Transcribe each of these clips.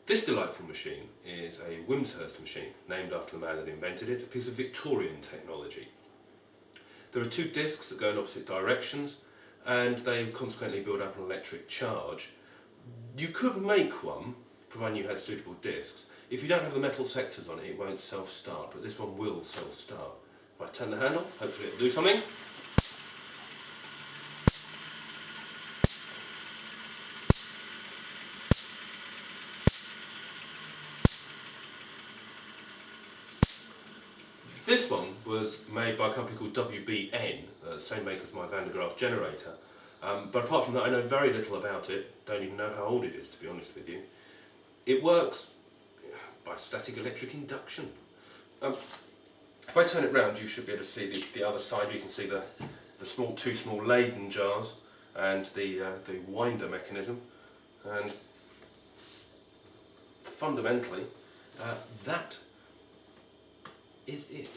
This delightful machine is a Wimshurst machine, named after the man that invented it, a piece of Victorian technology. There are two discs that go in opposite directions, and they consequently build up an electric charge. You could make one, providing you had suitable discs. If you don't have the metal sectors on it, it won't self-start, but this one will self-start. If I turn the handle, hopefully it'll do something. This one was made by a company called WBN, the same maker as my Van de Graaff generator. But apart from that, I know very little about it, don't even know how old it is, to be honest with you. It works by static electric induction. If I turn it round, you should be able to see the other side. You can see the two small Leyden jars and the winder mechanism. And fundamentally, that is it.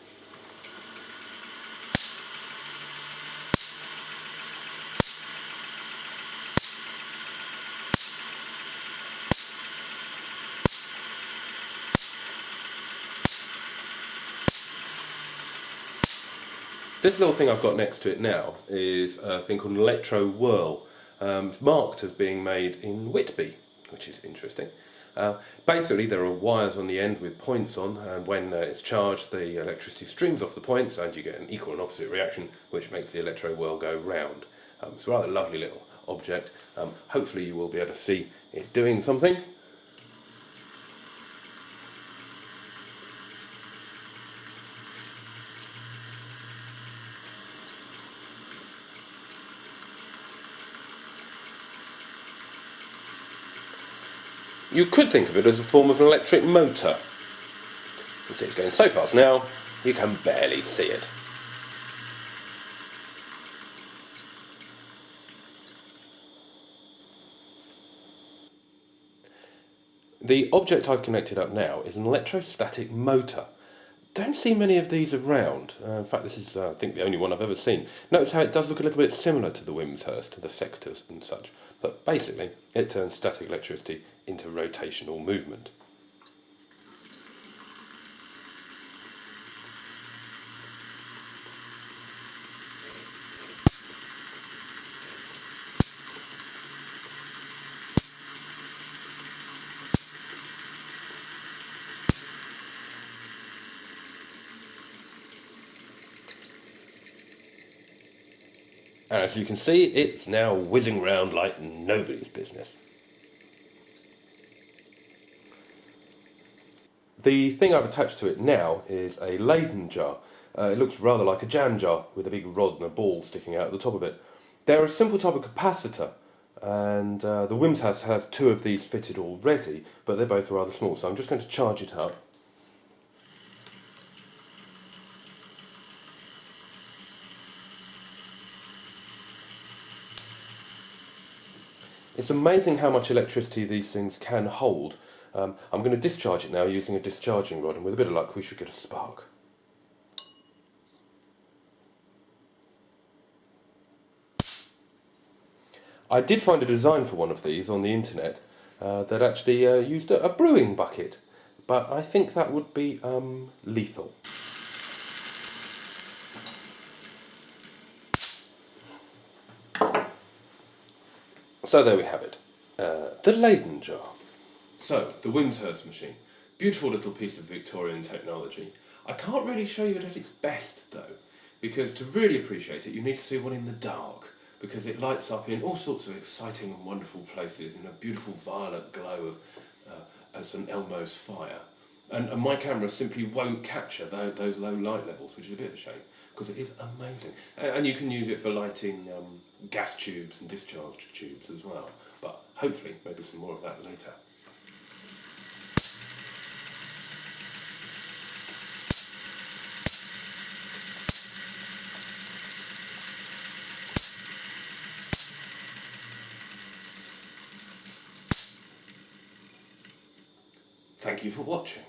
This little thing I've got next to it now is a thing called an electro whirl. It's marked as being made in Whitby, which is interesting. Basically there are wires on the end with points on, and when it's charged the electricity streams off the points and you get an equal and opposite reaction which makes the electro whirl go round. It's a rather lovely little object. Hopefully you will be able to see it doing something. You could think of it as a form of an electric motor. You see it's going so fast now, you can barely see it. The object I've connected up now is an electrostatic motor. Don't see many of these around. In fact, this is, I think, the only one I've ever seen. Notice how it does look a little bit similar to the Wimshurst, the sectors and such. But basically, it turns static electricity into rotational movement. And as you can see, it's now whizzing round like nobody's business. The thing I've attached to it now is a Leyden jar. It looks rather like a jam jar with a big rod and a ball sticking out at the top of it. They're a simple type of capacitor, and the Wimshurst has two of these fitted already, but they're both rather small, so I'm just going to charge it up. It's amazing how much electricity these things can hold. I'm going to discharge it now using a discharging rod, and with a bit of luck we should get a spark. I did find a design for one of these on the internet that actually used a brewing bucket, but I think that would be lethal. So there we have it, the Leyden jar. So, the Wimshurst machine. Beautiful little piece of Victorian technology. I can't really show you it at its best though, because to really appreciate it you need to see one in the dark, because it lights up in all sorts of exciting and wonderful places in a beautiful violet glow of St Elmo's fire. And my camera simply won't capture those low light levels, which is a bit of a shame, because it is amazing. And you can use it for lighting gas tubes and discharge tubes as well, but hopefully maybe some more of that later. Thank you for watching.